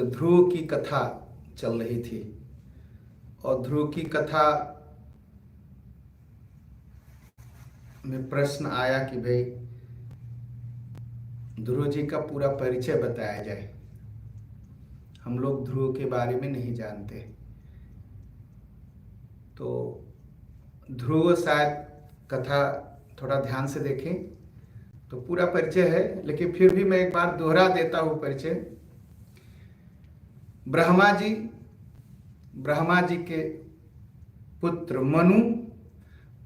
ध्रुव की कथा चल रही थी और ध्रुव की कथा में प्रश्न आया कि भाई ध्रुव जी का पूरा परिचय बताया जाए। हम लोग ध्रुव के बारे में नहीं जानते, तो ध्रुव शायद कथा थोड़ा ध्यान से देखें तो पूरा परिचय है, लेकिन फिर भी मैं एक बार दोहरा देता हूँ परिचय। ब्रह्मा जी के पुत्र मनु,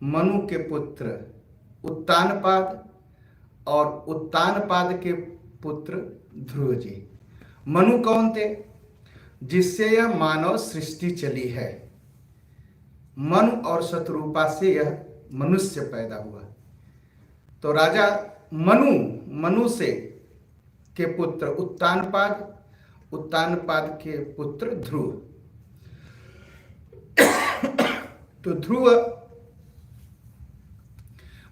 मनु के पुत्र उत्तानपाद और उत्तानपाद के पुत्र ध्रुव जी। मनु कौन थे? जिससे यह मानव सृष्टि चली है। मनु और शत्रुपा से यह मनुष्य पैदा हुआ। तो राजा मनु से के पुत्र उत्तानपाद, उत्तानपाद के पुत्र ध्रुव। तो ध्रुव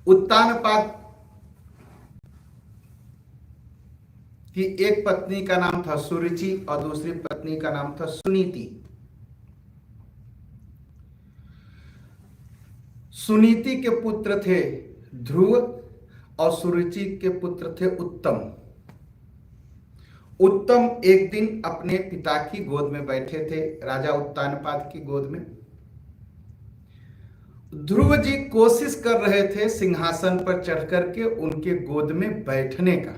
उत्तानपाद की एक पत्नी का नाम था सुरुचि और दूसरी पत्नी का नाम था सुनीति। सुनीति के पुत्र थे ध्रुव और सुरुचि के पुत्र थे उत्तम। उत्तम एक दिन अपने पिता की गोद में बैठे थे, राजा उत्तानपाद की गोद में। ध्रुव जी कोशिश कर रहे थे सिंहासन पर चढ़ करके उनके गोद में बैठने का।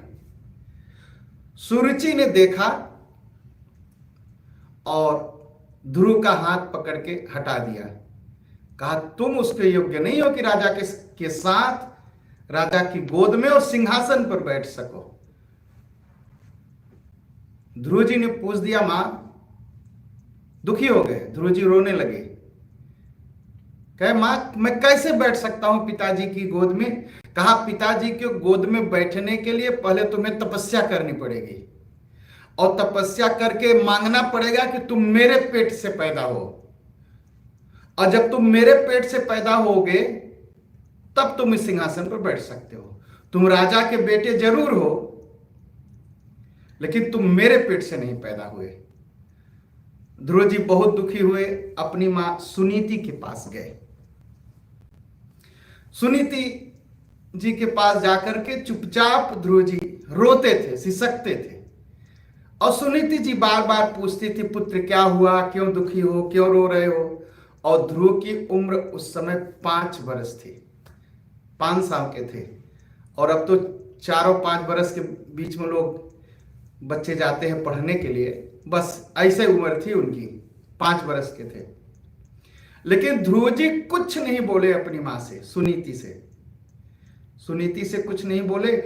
सुरुचि ने देखा और ध्रुव का हाथ पकड़ के हटा दिया। कहा तुम उसके योग्य नहीं हो कि राजा के साथ राजा की गोद में और सिंहासन पर बैठ सको। ध्रुव जी ने पूछ दिया, मां। दुखी हो गए, ध्रुव जी रोने लगे। कहे मां मैं कैसे बैठ सकता हूं पिताजी की गोद में? कहा पिताजी की गोद में बैठने के लिए पहले तुम्हें तपस्या करनी पड़ेगी और तपस्या करके मांगना पड़ेगा कि तुम मेरे पेट से पैदा हो, और जब तुम मेरे पेट से पैदा होगे तब तुम इस सिंहासन पर बैठ सकते हो। तुम राजा के बेटे जरूर हो, लेकिन तुम मेरे पेट से नहीं पैदा हुए। ध्रुव जी बहुत दुखी हुए, अपनी मां सुनीति के पास गए। सुनीति जी के पास जाकर के चुपचाप ध्रुव जी रोते थे, सिसकते थे। और सुनीति जी बार बार पूछती थी, पुत्र क्या हुआ, क्यों दुखी हो, क्यों रो रहे हो? और ध्रुव की उम्र उस समय 5 वर्ष थी, 5 साल के थे। और अब तो 4-5 वर्ष के बीच में लोग बच्चे जाते हैं पढ़ने के लिए, बस ऐसे उम्र थी उनकी, 5 वर्ष के थे। लेकिन ध्रुव जी कुछ नहीं बोले अपनी मां से, सुनीति से कुछ नहीं बोले।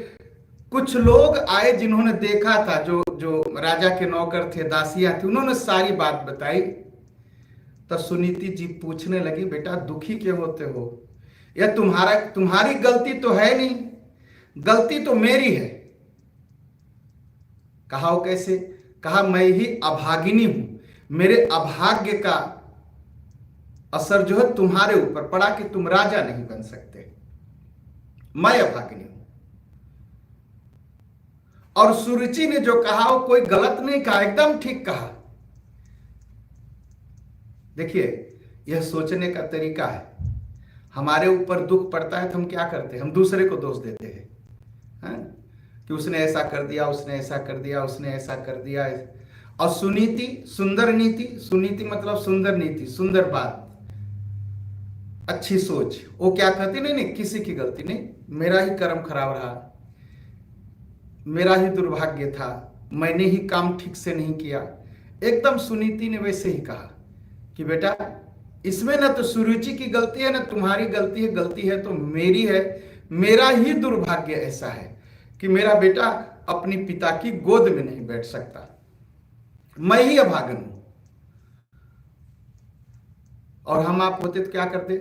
कुछ लोग आए जिन्होंने देखा था, जो राजा के नौकर थे, दासियां थी, उन्होंने सारी बात बताई। तब सुनीति जी पूछने लगी, बेटा दुखी क्यों होते हो? यह तुम्हारी गलती तो है नहीं, गलती तो मेरी है। कहा वो कैसे? कहा मैं ही अभागिनी हूं, मेरे अभाग्य का असर जो है तुम्हारे ऊपर पड़ा कि तुम राजा नहीं बन सकते। मैं अभागिनी हूं। और सुरुचि ने जो कहा वो कोई गलत नहीं कहा, एकदम ठीक कहा। देखिए यह सोचने का तरीका है। हमारे ऊपर दुख पड़ता है तो हम क्या करते हैं? हम दूसरे को दोष देते हैं, कि उसने ऐसा कर दिया, उसने ऐसा कर दिया, उसने ऐसा कर दिया। और सुनीति, सुंदर नीति, सुनीति मतलब सुंदर नीति, सुंदर बात, अच्छी सोच। वो क्या कहती, नहीं किसी की गलती नहीं, मेरा ही कर्म खराब रहा, मेरा ही दुर्भाग्य था, मैंने ही काम ठीक से नहीं किया। एकदम सुनीति ने वैसे ही कहा कि बेटा इसमें ना तो सुरुचि की गलती है ना तुम्हारी गलती है, गलती है तो मेरी है। मेरा ही दुर्भाग्य ऐसा है कि मेरा बेटा अपनी पिता की गोद में नहीं बैठ सकता, मैं ही अभागन हूं। और हम आप होते तो क्या करते?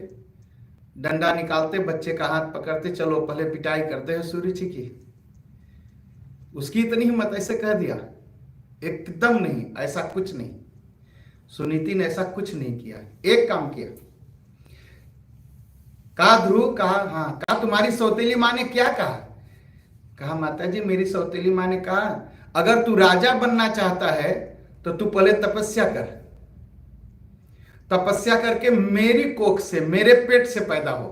डंडा निकालते, बच्चे का हाथ पकड़ते, चलो पहले पिटाई करते हैं सुरुचि की। उसकी इतनी हिम्मत, ऐसे कह दिया? एकदम नहीं, ऐसा कुछ नहीं। सुनीति ने ऐसा कुछ नहीं किया। एक काम किया, कहा ध्रुव, कहा हाँ, कहा तुम्हारी सौतेली माँ ने क्या कहा? कहा माता जी मेरी सौतेली माँ ने कहा अगर तू राजा बनना चाहता है तो तू पहले तपस्या कर, तपस्या करके मेरी कोख से, मेरे पेट से पैदा हो,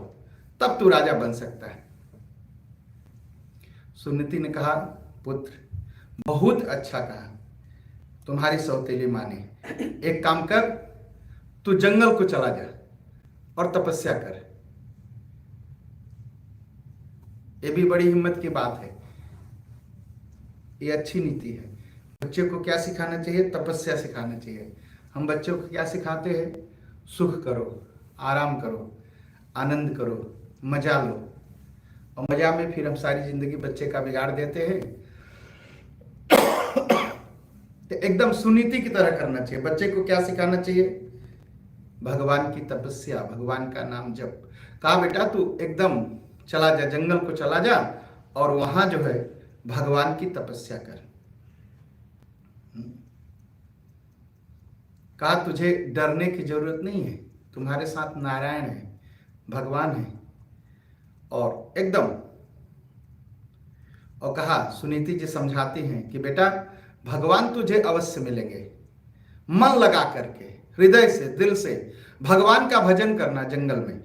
तब तू राजा बन सकता है। सुनीति ने कहा, पुत्र बहुत अच्छा कहा, तुम्हारी सौतेली माँ ने। एक काम कर, तू जंगल को चला जा और तपस्या कर। ये भी बड़ी हिम्मत की बात है, ये अच्छी नीति है। बच्चे को क्या सिखाना चाहिए? तपस्या सिखाना चाहिए। हम बच्चों को क्या सिखाते हैं? सुख करो, आराम करो, आनंद करो, मजा लो, और मजा में फिर हम सारी जिंदगी बच्चे का बिगाड़ देते हैं। तो एकदम सुनीति की तरह करना चाहिए। बच्चे को क्या सिखाना चाहिए? भगवान की तपस्या, भगवान का नाम जप। कहा बेटा तू एकदम चला जा, जंगल को चला जा और वहां जो है भगवान की तपस्या कर। कहा तुझे डरने की जरूरत नहीं है, तुम्हारे साथ नारायण है, भगवान है। और एकदम, और कहा, सुनीति जी समझाती हैं कि बेटा भगवान तुझे अवश्य मिलेंगे। मन लगा करके, हृदय से, दिल से भगवान का भजन करना। जंगल में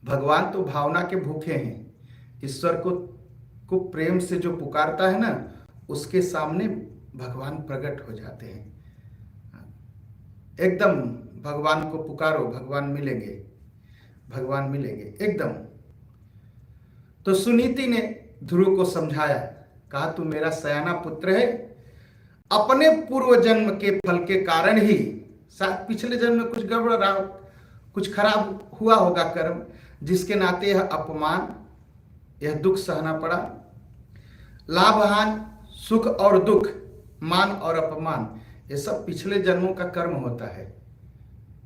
भगवान तो भावना के भूखे हैं। ईश्वर को प्रेम से जो पुकारता है ना, उसके सामने भगवान प्रकट हो जाते हैं। एकदम भगवान को पुकारो, भगवान मिलेंगे, भगवान मिलेंगे एकदम। तो सुनीति ने ध्रुव को समझाया, कहा तू मेरा सयाना पुत्र है, अपने पूर्व जन्म के फल के कारण ही, शायद पिछले जन्म में कुछ गड़बड़ रहा, कुछ खराब हुआ होगा कर्म, जिसके नाते यह अपमान, यह दुख सहना पड़ा। लाभ हानि, सुख और दुख, मान और अपमान, ये सब पिछले जन्मों का कर्म होता है।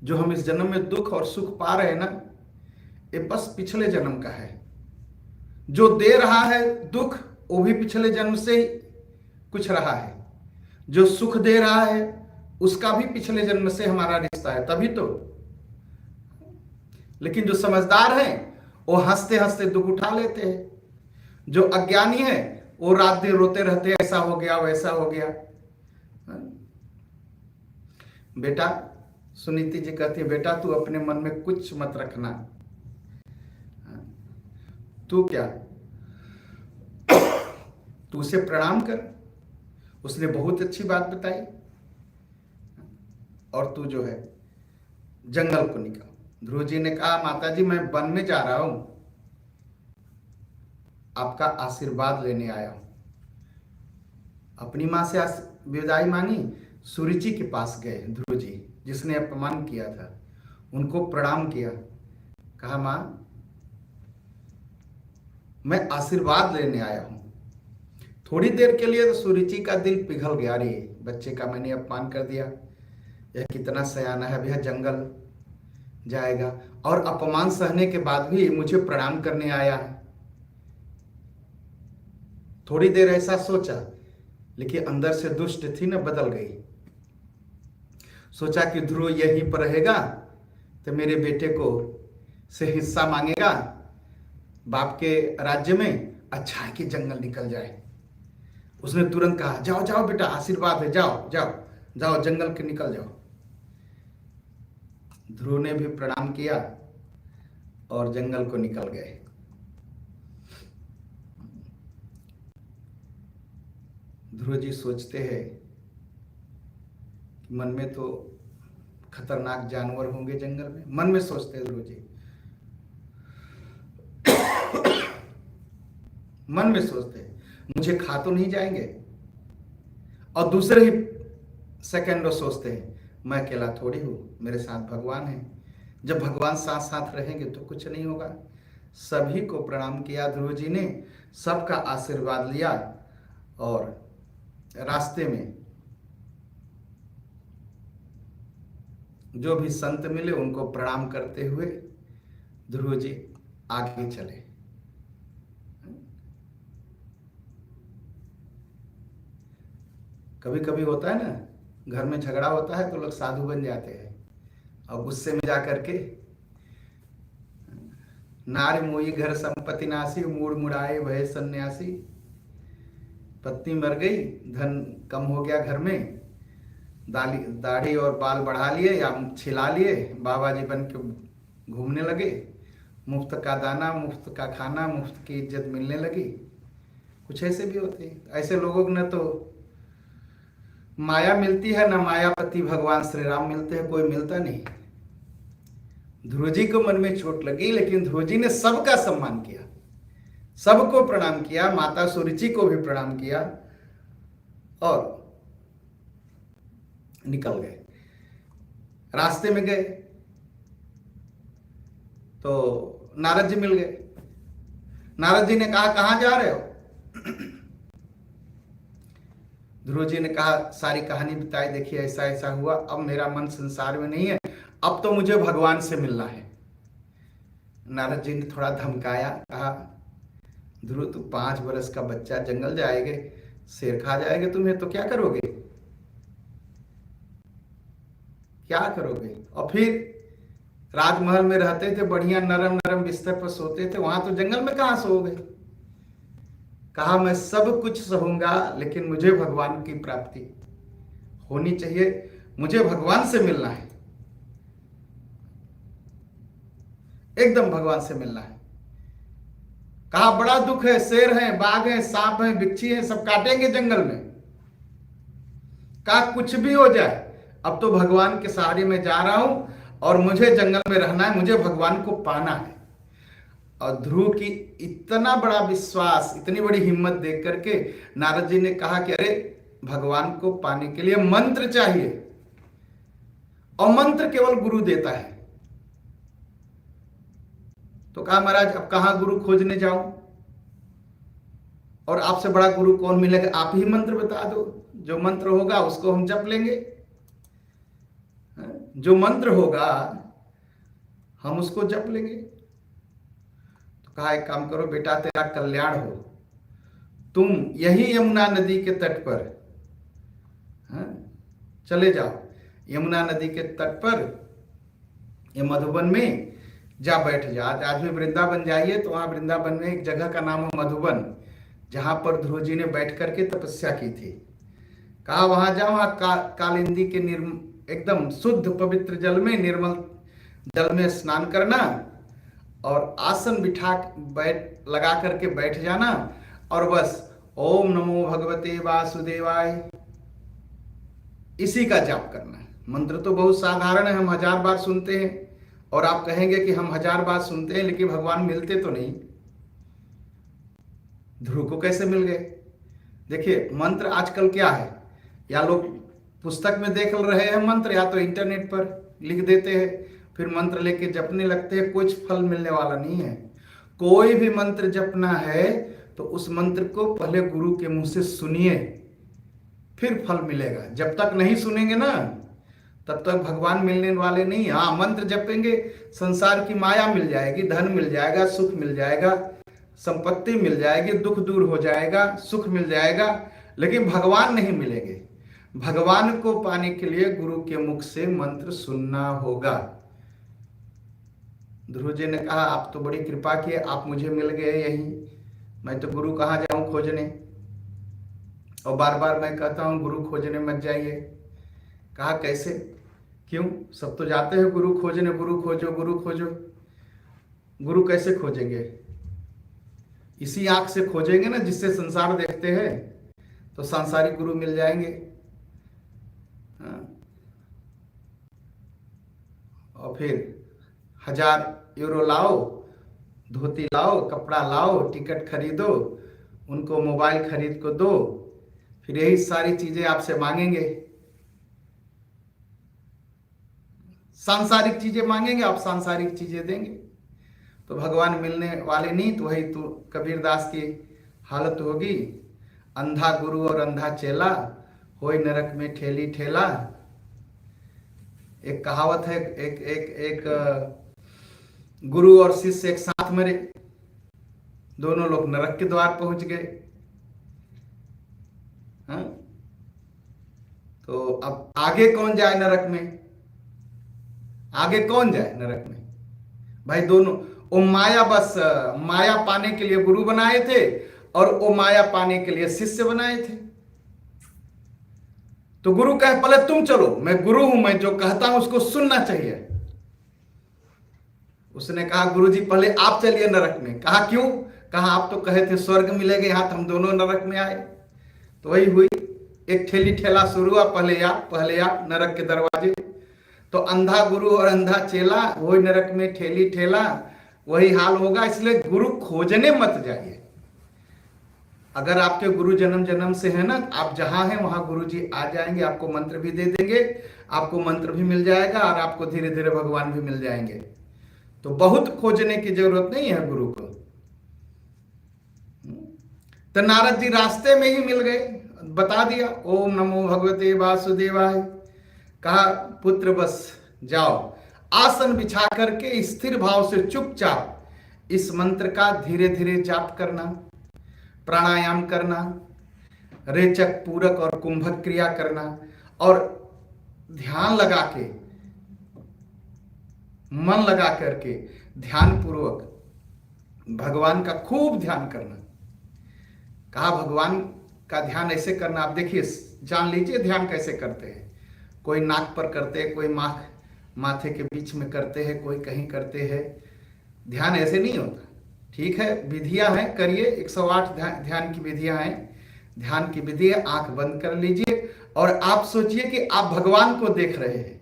जो हम इस जन्म में दुख और सुख पा रहे हैं ना, ये बस पिछले जन्म का है। जो दे रहा है दुख, वो भी पिछले जन्म से ही कुछ रहा है। जो सुख दे रहा है उसका भी पिछले जन्म से हमारा रिश्ता है, तभी तो। लेकिन जो समझदार है वो हंसते हंसते दुख उठा लेते हैं। जो अज्ञानी है वो रात दिन रोते रहते हैं, ऐसा हो गया, वैसा हो गया। बेटा, सुनीति जी कहती है, बेटा तू अपने मन में कुछ मत रखना। तू क्या, तू उसे प्रणाम कर, उसने बहुत अच्छी बात बताई। और तू जो है जंगल को निकल। ध्रुव जी ने कहा, माताजी मैं वन में जा रहा हूं, आपका आशीर्वाद लेने आया हूं। अपनी मां से विदाई मांगी, सुरुचि के पास गए ध्रुव जी, जिसने अपमान किया था, उनको प्रणाम किया। कहा, मां मैं आशीर्वाद लेने आया हूं। थोड़ी देर के लिए तो सुरुचि का दिल पिघल गया, रे बच्चे का मैंने अपमान कर दिया, यह कितना सयाना है, अभी यह जंगल जाएगा और अपमान सहने के बाद भी मुझे प्रणाम करने आया है। थोड़ी देर ऐसा सोचा, लेकिन अंदर से दुष्ट थी ना, बदल गई। सोचा कि ध्रुव यहीं पर रहेगा तो मेरे बेटे को से हिस्सा मांगेगा बाप के राज्य में, अच्छा है कि जंगल निकल जाए। उसने तुरंत कहा, जाओ जाओ बेटा, आशीर्वाद है, जाओ जाओ जाओ, जंगल के निकल जाओ। ध्रुव ने भी प्रणाम किया और जंगल को निकल गए। ध्रुव जी सोचते हैं कि मन में तो खतरनाक जानवर होंगे जंगल में, मन में सोचते हैं ध्रुव जी, मन में सोचते हैं मुझे खा तो नहीं जाएंगे। और दूसरे ही सेकंड वो सोचते हैं, मैं अकेला थोड़ी हूं, मेरे साथ भगवान है। जब भगवान साथ साथ रहेंगे तो कुछ नहीं होगा। सभी को प्रणाम किया ध्रुव जी ने, सबका आशीर्वाद लिया और रास्ते में जो भी संत मिले उनको प्रणाम करते हुए ध्रुव जी आगे चले। कभी कभी होता है ना, घर में झगड़ा होता है तो लोग साधु बन जाते हैं और गुस्से में जाकर के, नारी मोई घर संपत्ति नासी, मूड मुड़ाए भय सन्यासी। पत्नी मर गई, धन कम हो गया घर में, दाढ़ी और बाल बढ़ा लिए या छिला लिए, बाबा जी बन के घूमने लगे, मुफ्त का दाना, मुफ्त का खाना, मुफ्त की इज्जत मिलने लगी। कुछ ऐसे भी होते हैं। ऐसे लोगों को न तो माया मिलती है, न मायापति भगवान श्री राम मिलते हैं, कोई मिलता नहीं। ध्रुव जी को मन में चोट लगी, लेकिन ध्रुव जी ने सबका सम्मान किया, सबको प्रणाम किया, माता सुरुचि को भी प्रणाम किया और निकल गए। रास्ते में गए तो नारद जी मिल गए। नारद जी ने कहा, कहां जा रहे हो? ध्रुव जी ने कहा, सारी कहानी बताई, देखिए ऐसा ऐसा हुआ, अब मेरा मन संसार में नहीं है, अब तो मुझे भगवान से मिलना है। नारद जी ने थोड़ा धमकाया, कहा, ध्रुव तू 5 वर्ष का बच्चा, जंगल जाएंगे, शेर खा जाएंगे तुम्हें, तो क्या करोगे, क्या करोगे? और फिर राजमहल में रहते थे, बढ़िया नरम नरम बिस्तर पर सोते थे, वहां तो जंगल में कहां सोओगे? कहा, मैं सब कुछ सहूंगा, लेकिन मुझे भगवान की प्राप्ति होनी चाहिए, मुझे भगवान से मिलना है, एकदम भगवान से मिलना है। कहा, बड़ा दुख है, शेर है, बाघ है, सांप है, बिच्छी है, सब काटेंगे जंगल में। कहा, कुछ भी हो जाए, अब तो भगवान के सहारे में जा रहा हूं और मुझे जंगल में रहना है, मुझे भगवान को पाना है। और ध्रुव की इतना बड़ा विश्वास, इतनी बड़ी हिम्मत देख करके नारद जी ने कहा कि अरे, भगवान को पाने के लिए मंत्र चाहिए, और मंत्र केवल गुरु देता है। तो कहा, महाराज अब कहां गुरु खोजने जाऊं, और आपसे बड़ा गुरु कौन मिलेगा? आप ही मंत्र बता दो, जो मंत्र होगा उसको हम जप लेंगे, जो मंत्र होगा हम उसको जप लेंगे। तो कहा, एक काम करो बेटा, तेरा कल्याण हो, तुम यही यमुना नदी के तट पर चले जाओ, यमुना नदी के तट पर, ये मधुबन में जा बैठ जा। आज में वृंदावन जाइए तो वहां वृंदावन में एक जगह का नाम है मधुबन, जहां पर ध्रुव जी ने बैठ करके तपस्या की थी। कहा, वहां जाओ, वहां कालिंदी के एकदम शुद्ध पवित्र जल में, निर्मल जल में स्नान करना, और आसन बिठा लगा करके बैठ जाना, और बस ओम नमो भगवते वासुदेवाय, इसी का जाप करना है। मंत्र तो बहुत साधारण है, हम 1000 बार सुनते हैं, और आप कहेंगे कि हम 1000 बार सुनते हैं लेकिन भगवान मिलते तो नहीं। ध्रुव को कैसे मिल गए? देखिए, मंत्र आजकल क्या है, या लोग पुस्तक में देख रहे हैं मंत्र, या तो इंटरनेट पर लिख देते हैं, फिर मंत्र लेके जपने लगते हैं, कुछ फल मिलने वाला नहीं है। कोई भी मंत्र जपना है तो उस मंत्र को पहले गुरु के मुंह से सुनिए, फिर फल मिलेगा। जब तक नहीं सुनेंगे ना, तब तक भगवान मिलने वाले नहीं। हाँ, मंत्र जपेंगे, संसार की माया मिल जाएगी, धन मिल जाएगा, सुख मिल जाएगा, संपत्ति मिल जाएगी, दुख दूर हो जाएगा, सुख मिल जाएगा, लेकिन भगवान नहीं मिलेंगे। भगवान को पाने के लिए गुरु के मुख से मंत्र सुनना होगा। ध्रुव जी ने कहा, आप तो बड़ी कृपा किए, आप मुझे मिल गए यहीं, मैं तो गुरु कहाँ जाऊं खोजने, और बार बार मैं कहता हूं गुरु खोजने मत जाइए। कहा, कैसे, क्यों? सब तो जाते हैं गुरु खोजने, गुरु खोजो, गुरु खोजो। गुरु कैसे खोजेंगे? इसी आंख से खोजेंगे ना जिससे संसार देखते हैं, तो सांसारिक गुरु मिल जाएंगे। और फिर 1000 यूरो लाओ, धोती लाओ, कपड़ा लाओ, टिकट खरीदो, उनको मोबाइल खरीद को दो, फिर यही सारी चीजें आपसे मांगेंगे, सांसारिक चीजें मांगेंगे, आप सांसारिक चीजें देंगे। तो भगवान मिलने वाले नहीं, तो वही तो कबीरदास की हालत होगी, अंधा गुरु और अंधा चेला, होई नरक में ठेली ठेला। एक कहावत है, एक गुरु और शिष्य एक साथ मरे, दोनों लोग नरक के द्वार पहुंच गए। तो अब आगे कौन जाए नरक में? आगे कौन जाए नरक में? भाई दोनों, वो माया, बस माया पाने के लिए गुरु बनाए थे, और वो माया पाने के लिए शिष्य बनाए थे। तो गुरु कहे पहले तुम चलो, मैं गुरु हूं, मैं जो कहता हूं उसको सुनना चाहिए। उसने कहा गुरुजी पहले आप चलिए नरक में। कहा क्यों? कहा आप तो कहे थे स्वर्ग मिलेगा, यहां तो हम दोनों नरक में आए। तो वही हुई, एक ठेली ठेला शुरू हुआ, पहले आप नरक के दरवाजे। तो अंधा गुरु और अंधा चेला, वही नरक में ठेली ठेला, वही हाल होगा। इसलिए गुरु खोजने मत जाइए। अगर आपके गुरु जन्म जन्म से है ना, आप जहां हैं वहां गुरु जी आ जाएंगे, आपको मंत्र भी दे देंगे, आपको मंत्र भी मिल जाएगा और आपको धीरे धीरे भगवान भी मिल जाएंगे। तो बहुत खोजने की जरूरत नहीं है गुरु को। तो नारद जी रास्ते में ही मिल गए, बता दिया ओम नमो भगवते वासुदेवाय। कहा पुत्र बस जाओ, आसन बिछा करके स्थिर भाव से चुपचाप इस मंत्र का धीरे धीरे जाप करना, प्राणायाम करना, रेचक पूरक और कुंभक क्रिया करना, और ध्यान लगा के, मन लगा करके ध्यान पूर्वक भगवान का खूब ध्यान करना। कहा भगवान का ध्यान ऐसे करना, आप देखिए, जान लीजिए ध्यान कैसे करते हैं। कोई नाक पर करते हैं, कोई माथे के बीच में करते हैं, कोई कहीं करते हैं। ध्यान ऐसे नहीं होता। ठीक है, विधियां हैं, करिए, 108 ध्यान की विधियां हैं। ध्यान की विधि है, आंख बंद कर लीजिए और आप सोचिए कि आप भगवान को देख रहे हैं।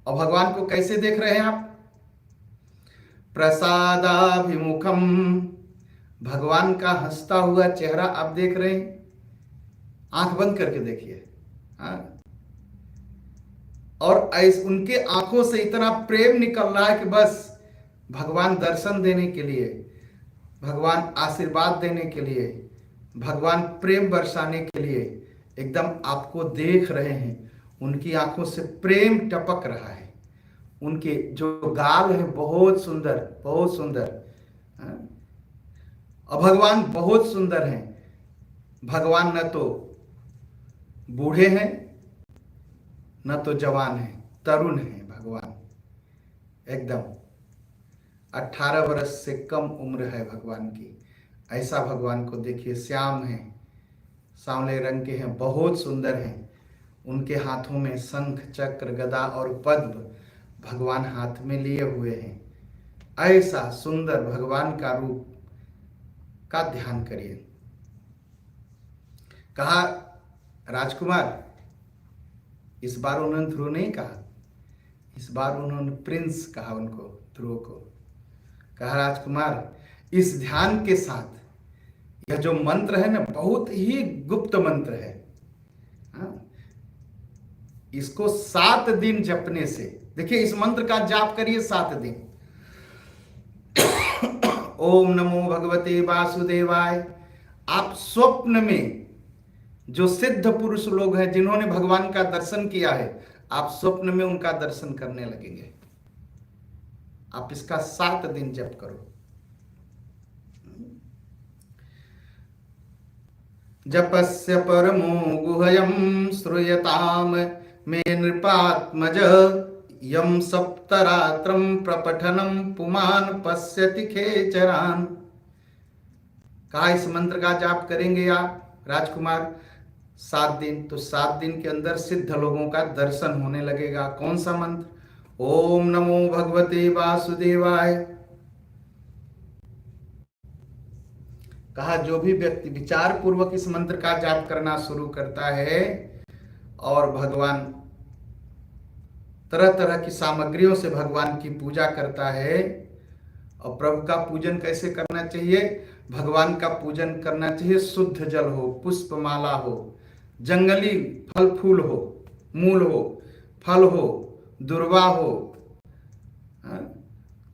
और भगवान को कैसे देख रहे हैं आप? प्रसादाभिमुखम, भगवान का हंसता हुआ चेहरा आप देख रहे हैं। आंख बंद करके देखिए। हाँ, और उनके आंखों से इतना प्रेम निकल रहा है कि बस भगवान दर्शन देने के लिए, भगवान आशीर्वाद देने के लिए, भगवान प्रेम बरसाने के लिए एकदम आपको देख रहे हैं। उनकी आंखों से प्रेम टपक रहा है। उनके जो गाल हैं बहुत सुंदर, बहुत सुंदर। और भगवान बहुत सुंदर हैं। भगवान न तो बूढ़े हैं न तो जवान हैं, तरुण हैं भगवान। एकदम 18 वर्ष से कम उम्र है भगवान की। ऐसा भगवान को देखिए, श्याम हैं, सांवले रंग के हैं, बहुत सुंदर हैं। उनके हाथों में शंख चक्र गदा और पद्म भगवान हाथ में लिए हुए हैं। ऐसा सुंदर भगवान का रूप का ध्यान करिए। कहा राजकुमार, इस बार उन्होंने ध्रुव नहीं कहा, इस बार उन्होंने प्रिंस कहा उनको, ध्रुव को। कहा राजकुमार, इस ध्यान के साथ यह जो मंत्र है ना, बहुत ही गुप्त मंत्र है। इसको 7 दिन जपने से, देखिए इस मंत्र का जाप करिए 7 दिन। ओम नमो भगवते वासुदेवाय। आप स्वप्न में, जो सिद्ध पुरुष लोग हैं जिन्होंने भगवान का दर्शन किया है, आप स्वप्न में उनका दर्शन करने लगेंगे। आप इसका 7 दिन जप करो। जपस्य परमो गुह्यं श्रूयताम मे नृपात्मज, यम सप्तरात्रं प्रपठनम पुमान पश्यति खेचरान। कहा इस मंत्र का जाप करेंगे आप राजकुमार 7 दिन, तो 7 दिन के अंदर सिद्ध लोगों का दर्शन होने लगेगा। कौन सा मंत्र? ओम नमो भगवते वासुदेवाय। कहा जो भी व्यक्ति विचार पूर्वक इस मंत्र का जाप करना शुरू करता है और भगवान तरह तरह की सामग्रियों से भगवान की पूजा करता है। और प्रभु का पूजन कैसे करना चाहिए? भगवान का पूजन करना चाहिए, शुद्ध जल हो, पुष्पमाला हो, जंगली फल फूल हो, मूल हो, फल हो, दुर्वा हो,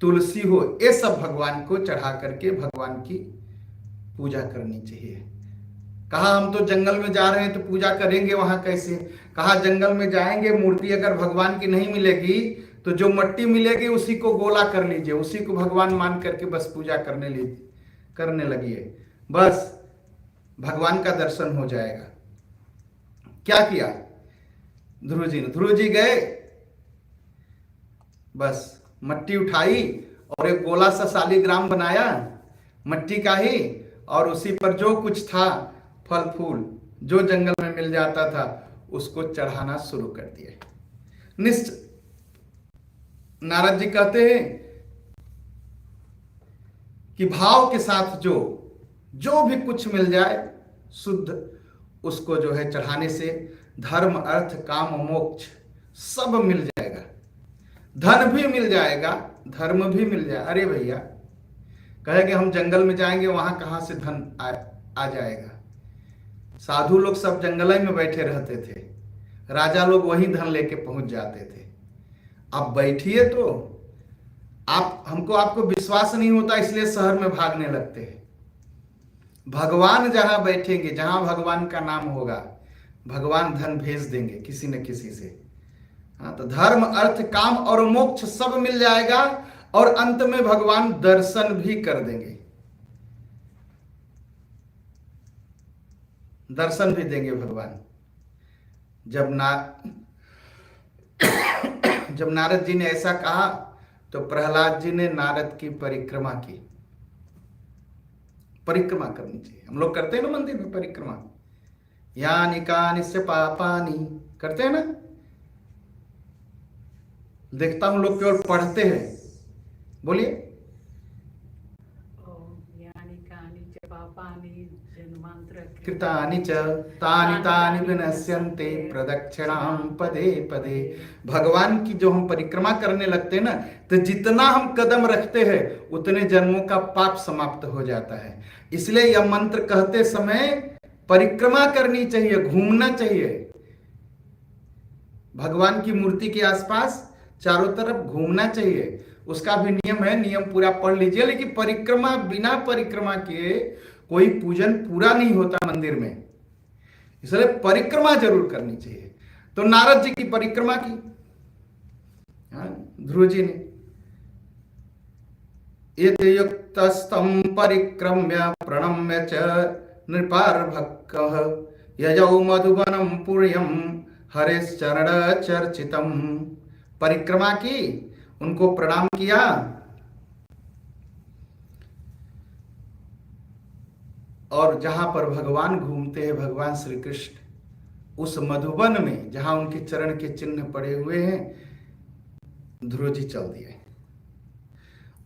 तुलसी हो, ये सब भगवान को चढ़ा करके भगवान की पूजा करनी चाहिए। कहा हम तो जंगल में जा रहे हैं तो पूजा करेंगे वहां कैसे? कहा जंगल में जाएंगे, मूर्ति अगर भगवान की नहीं मिलेगी तो जो मट्टी मिलेगी उसी को गोला कर लीजिए, उसी को भगवान मान करके बस पूजा करने लगिए, बस भगवान का दर्शन हो जाएगा। क्या किया ध्रुव जी ने? ध्रुव जी गए, बस मट्टी उठाई और एक गोला सा शालिग्राम बनाया मट्टी का ही, और उसी पर जो कुछ था फल फूल जो जंगल में मिल जाता था उसको चढ़ाना शुरू कर दिया। निश्चय नारद जी कहते हैं कि भाव के साथ जो भी कुछ मिल जाए शुद्ध, उसको जो है चढ़ाने से धर्म अर्थ काम मोक्ष सब मिल जाएगा। धन भी मिल जाएगा, धर्म भी मिल जाएगा। अरे भैया कहे कि हम जंगल में जाएंगे, वहां कहां से धन आ जाएगा। साधु लोग सब जंगल में बैठे रहते थे, राजा लोग वहीं धन लेके पहुंच जाते थे। आप बैठिए तो आपको विश्वास नहीं होता, इसलिए शहर में भागने लगते हैं। भगवान जहां बैठेंगे, जहां भगवान का नाम होगा, भगवान धन भेज देंगे किसी न किसी से। हाँ, तो धर्म अर्थ काम और मोक्ष सब मिल जाएगा और अंत में भगवान दर्शन भी कर देंगे, दर्शन भी देंगे भगवान। जब नारद जी ने ऐसा कहा तो प्रहलाद जी ने नारद की परिक्रमा की। परिक्रमा करनी चाहिए, हम लोग करते हैं ना मंदिर में परिक्रमा, यानी कानि से पापानी करते हैं ना। देखता हूं लोग केवल पढ़ते हैं, बोलिए। कृतानि च तानि तानि विनश्यन्ते प्रदक्षिणां पदे पदे। भगवान की जो हम परिक्रमा करने लगते हैं ना, तो जितना हम कदम रखते हैं उतने जन्मों का पाप समाप्त हो जाता है। इसलिए यह मंत्र कहते समय परिक्रमा करनी चाहिए, घूमना चाहिए। भगवान की मूर्ति के आसपास चारों तरफ घूमना चाहिए। उसका भी नियम है, नियम पूरा पढ़ लीजिए। लेकिन परिक्रमा, बिना परिक्रमा के कोई पूजन पूरा नहीं होता मंदिर में, इसलिए परिक्रमा जरूर करनी चाहिए। तो नारद जी की परिक्रमा की ध्रुव जी ने। युक्तस्तम परिक्रम्य प्रणम्य च नृपार्भक्कः यजौ मधुबनम पुण्यम हरेश्चरण चर्चितम। परिक्रमा की, उनको प्रणाम किया और जहां पर भगवान घूमते हैं, भगवान श्री कृष्ण, उस मधुबन में जहां उनके चरण के चिन्ह पड़े हुए हैं, ध्रुव जी चल दिए।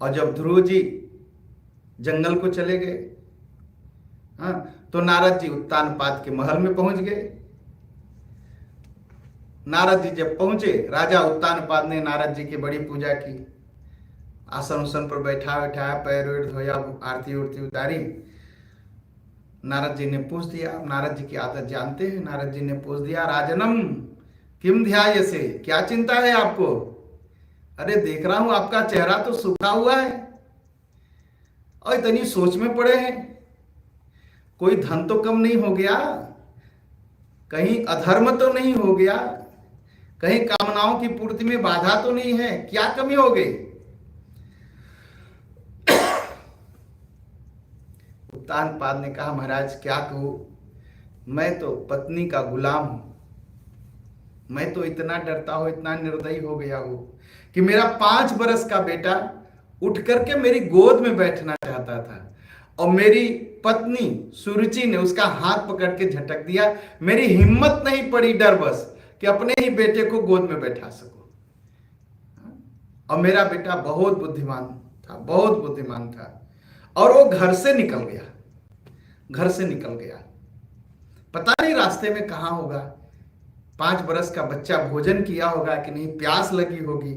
और जब ध्रुव जी जंगल को चले गए, तो नारद जी उत्तानपाद के महल में पहुंच गए। नारद जी जब पहुंचे, राजा उत्तानपाद ने नारद जी की बड़ी पूजा की, आसन उसन पर बैठाया, पैर वैर धोया, आरती उरती उतारी। नारद जी ने पूछ दिया, नारद जी की आदत जानते हैं, नारद जी ने पूछ दिया, राजनम किम ध्यायसे, क्या चिंता है आपको? अरे देख रहा हूं आपका चेहरा तो सूखा हुआ है और इतनी सोच में पड़े हैं। कोई धन तो कम नहीं हो गया, कहीं अधर्म तो नहीं हो गया, कहीं कामनाओं की पूर्ति में बाधा तो नहीं है, क्या कमी हो गई? उत्तानपाद ने कहा, महाराज क्या कहूं, मैं तो पत्नी का गुलाम हूं। मैं तो इतना डरता हूं, इतना निर्दयी हो गया हूं कि मेरा 5 बरस का बेटा उठ करके मेरी गोद में बैठना चाहता था और मेरी पत्नी सुरुचि ने उसका हाथ पकड़ के झटक दिया। मेरी हिम्मत नहीं पड़ी, डर बस, कि अपने ही बेटे को गोद में बैठा सकूं। और मेरा बेटा बहुत बुद्धिमान था, बहुत बुद्धिमान था, और वो घर से निकल गया, घर से निकल गया। पता नहीं रास्ते में कहां होगा, 5 बरस का बच्चा भोजन किया होगा कि नहीं, प्यास लगी होगी,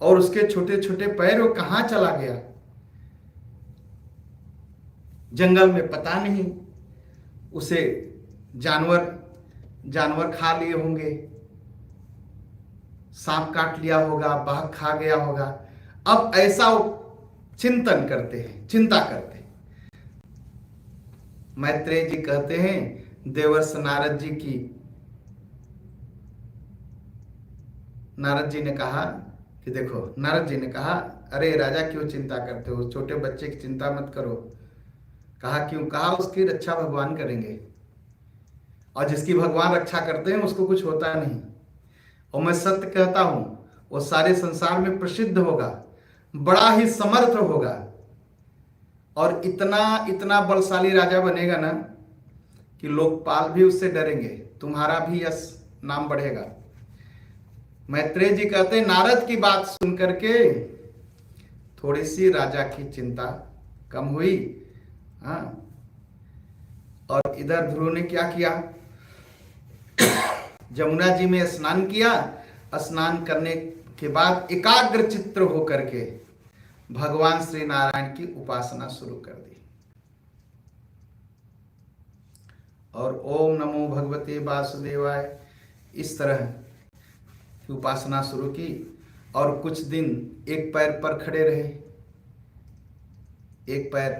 और उसके छोटे छोटे पैर वो कहां चला गया जंगल में, पता नहीं। उसे जानवर खा लिए होंगे, सांप काट लिया होगा, बाघ खा गया होगा। अब ऐसा चिंतन करते हैं, चिंता करते हैं। मैत्रेय जी कहते हैं, देवर्ष नारद जी ने कहा कि देखो, नारद जी ने कहा, अरे राजा क्यों चिंता करते हो, छोटे बच्चे की चिंता मत करो। कहा क्यों? कहा उसकी रक्षा भगवान करेंगे, और जिसकी भगवान रक्षा करते हैं उसको कुछ होता नहीं। और मैं सत्य कहता हूं, वो सारे संसार में प्रसिद्ध होगा, बड़ा ही समर्थ होगा, और इतना बलशाली राजा बनेगा ना कि लोकपाल भी उससे डरेंगे। तुम्हारा भी यश नाम बढ़ेगा। मैत्रेय जी कहते हैं नारद की बात सुन करके थोड़ी सी राजा की चिंता कम हुई। हाँ, और इधर ध्रुव ने क्या किया, जमुना जी में स्नान किया। स्नान करने के बाद एकाग्र चित्त होकर के भगवान श्री नारायण की उपासना शुरू कर दी। और ओम नमो भगवते वासुदेवाय इस तरह की उपासना शुरू की। और कुछ दिन एक पैर पर खड़े रहे, एक पैर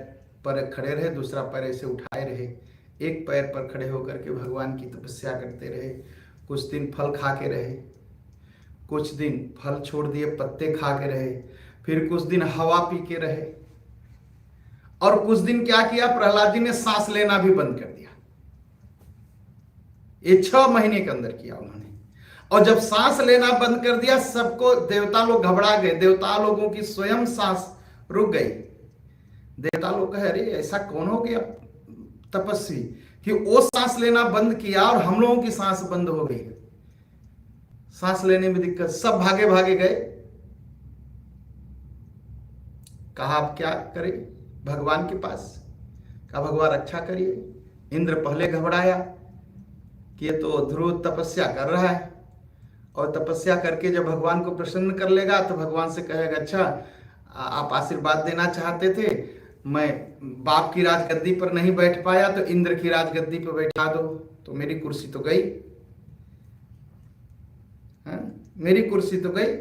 पर खड़े रहे, दूसरा पैर ऐसे उठाए रहे, एक पैर पर खड़े होकर के भगवान की तपस्या करते रहे। कुछ दिन फल खा के रहे, कुछ दिन फल छोड़ दिए, पत्ते खा के रहे, फिर कुछ दिन हवा पी के रहे, और कुछ दिन क्या किया, प्रहलाद जी ने सांस लेना भी बंद कर दिया। ये 6 महीने के अंदर किया उन्होंने। और जब सांस लेना बंद कर दिया, सबको, देवता लोग घबरा गए, देवता लोगों की स्वयं सांस रुक गई। देवता लोग कहे अरे ऐसा कौन हो गया तपस्वी कि वो सांस लेना बंद किया और हम लोगों की सांस बंद हो गई, सांस लेने में दिक्कत। सब भागे भागे गए। कहा आप क्या करें, भगवान के पास। कहा भगवान रक्षा करिए। इंद्र पहले घबराया कि ये तो ध्रुव तपस्या कर रहा है, और तपस्या करके जब भगवान को प्रसन्न कर लेगा तो भगवान से कहेगा अच्छा आप आशीर्वाद देना चाहते थे, मैं बाप की राजगद्दी पर नहीं बैठ पाया तो इंद्र की राजगद्दी पर बैठा दो, तो मेरी कुर्सी तो गई। मेरी कुर्सी तो गई।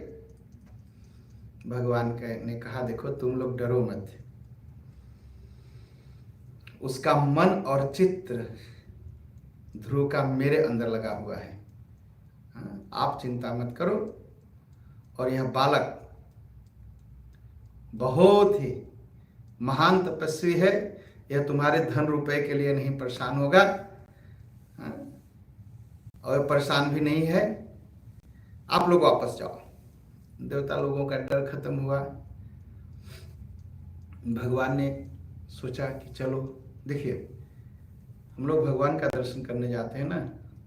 भगवान ने कहा देखो तुम लोग डरो मत, उसका मन और चित्त ध्रुव का मेरे अंदर लगा हुआ है, आप चिंता मत करो। और यह बालक बहुत ही महान तपस्वी है, यह तुम्हारे धन रुपए के लिए नहीं परेशान होगा, और परेशान भी नहीं है, आप लोग वापस जाओ। देवता लोगों का डर खत्म हुआ। भगवान ने सोचा कि चलो देखिए, हम लोग भगवान का दर्शन करने जाते हैं ना,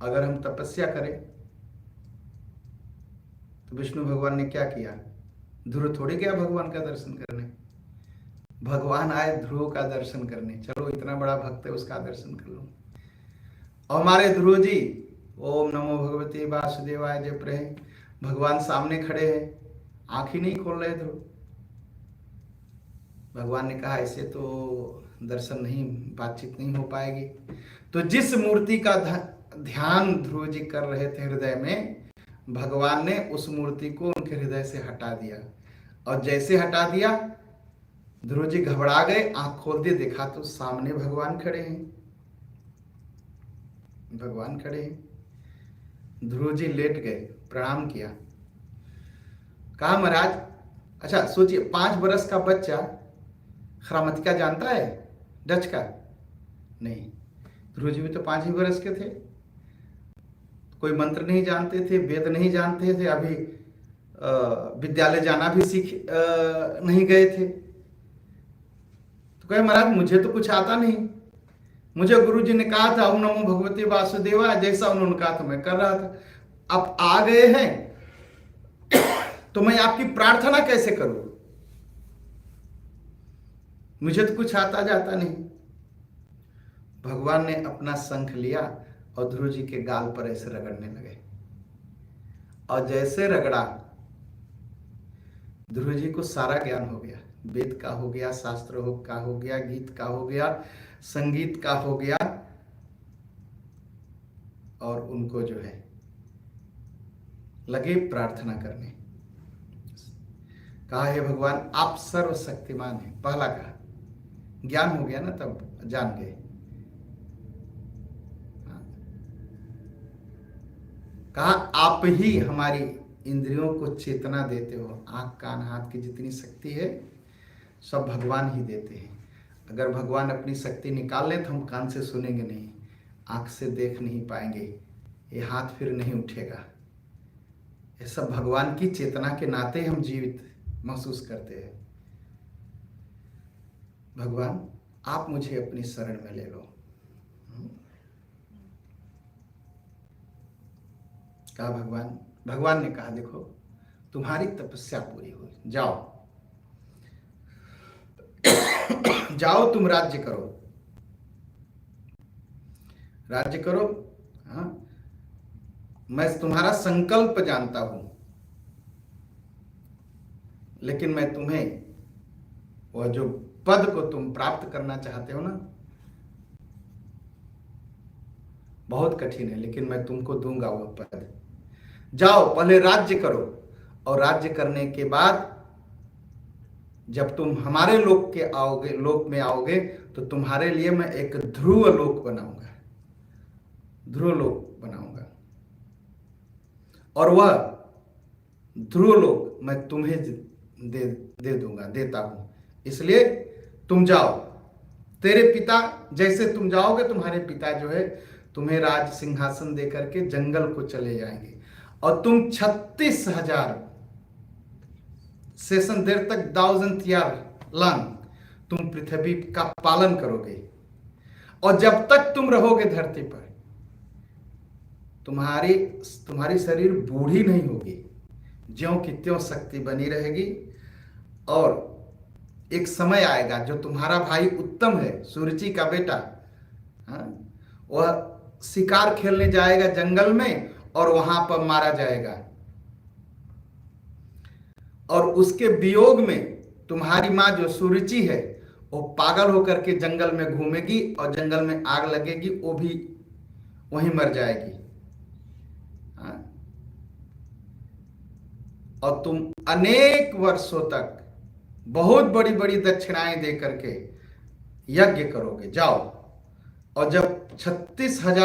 अगर हम तपस्या करें तो विष्णु भगवान ने क्या किया, ध्रुव थोड़ी गया भगवान का दर्शन करने, भगवान आए ध्रुव का दर्शन करने। चलो इतना बड़ा भक्त है, उसका दर्शन कर लो। और हमारे ध्रुव जी ओम नमो भगवते वासुदेवाय जप रहे, भगवान सामने खड़े हैं, आंख ही नहीं खोल रहे ध्रुव। भगवान ने कहा ऐसे तो दर्शन नहीं, बातचीत नहीं हो पाएगी। तो जिस मूर्ति का ध्यान ध्रुव जी कर रहे थे हृदय में, भगवान ने उस मूर्ति को उनके हृदय से हटा दिया। और जैसे हटा दिया, ध्रुव जी घबरा गए, आंख खोल दिए, देखा तो सामने भगवान खड़े हैं। भगवान खड़े हैं। ध्रुव जी लेट गए, प्रणाम किया, कहा महाराज, अच्छा सोचिए 5 बरस का बच्चा खरामतिका जानता है डच का? नहीं। ध्रुव जी भी तो 5 ही बरस के थे, कोई मंत्र नहीं जानते थे, वेद नहीं जानते थे, अभी विद्यालय जाना भी सीख नहीं गए थे। तो कहे महाराज मुझे तो कुछ आता नहीं, मुझे गुरु जी ने कहा था ओम नमो भगवते वासुदेवाय, जैसा उन्होंने कहा था मैं कर रहा था। अब आ गए हैं तो मैं आपकी प्रार्थना कैसे करूं, मुझे तो कुछ आता जाता नहीं। भगवान ने अपना शंख लिया और ध्रुव जी के गाल पर ऐसे रगड़ने लगे, और जैसे रगड़ा, ध्रुव जी को सारा ज्ञान हो गया, वेद का हो गया, शास्त्र का हो गया, गीत का हो गया, संगीत का हो गया। और उनको जो है लगे प्रार्थना करने, कहा हे भगवान आप सर्वशक्तिमान हैं। पहला कहा, ज्ञान हो गया ना, तब जान गए। कहा आप ही हमारी इंद्रियों को चेतना देते हो, आंख कान हाथ की जितनी शक्ति है सब भगवान ही देते हैं। अगर भगवान अपनी शक्ति निकाल ले तो हम कान से सुनेंगे नहीं, आंख से देख नहीं पाएंगे, ये हाथ फिर नहीं उठेगा। ये सब भगवान की चेतना के नाते हम जीवित महसूस करते हैं। भगवान आप मुझे अपनी शरण में ले लो। कहा भगवान, भगवान ने कहा देखो तुम्हारी तपस्या पूरी हुई, जाओ जाओ तुम राज्य करो, राज्य करो। हाँ, मैं तुम्हारा संकल्प जानता हूं, लेकिन मैं तुम्हें वह जो पद को तुम प्राप्त करना चाहते हो ना, बहुत कठिन है, लेकिन मैं तुमको दूंगा वह पद। जाओ पहले राज्य करो, और राज्य करने के बाद जब तुम हमारे लोक के आओगे, लोक में आओगे, तो तुम्हारे लिए मैं एक ध्रुव लोक बनाऊंगा, ध्रुव लोक बनाऊंगा, और वह ध्रुव लोक मैं तुम्हें दे दूंगा, देता हूं। इसलिए तुम जाओ, तेरे पिता जैसे तुम जाओगे, तुम्हारे पिता जो है तुम्हें राज सिंहासन दे करके जंगल को चले जाएंगे, और तुम 36,000 सेशन देर तक 1000 ईयर लॉन्ग तुम पृथ्वी का पालन करोगे, और जब तक तुम रहोगे धरती पर, तुम्हारी शरीर बूढ़ी नहीं होगी, ज्यों की त्यों शक्ति बनी रहेगी। और एक समय आएगा जो तुम्हारा भाई उत्तम है, सुरुचि का बेटा, वह शिकार खेलने जाएगा जंगल में, और वहां पर मारा जाएगा, और उसके वियोग में तुम्हारी माँ जो सुरुचि है वो पागल होकर के जंगल में घूमेगी, और जंगल में आग लगेगी, वो भी वहीं मर जाएगी। और तुम अनेक वर्षों तक बहुत बड़ी बड़ी दक्षिणाएं दे करके यज्ञ करोगे। जाओ, और जब 36,000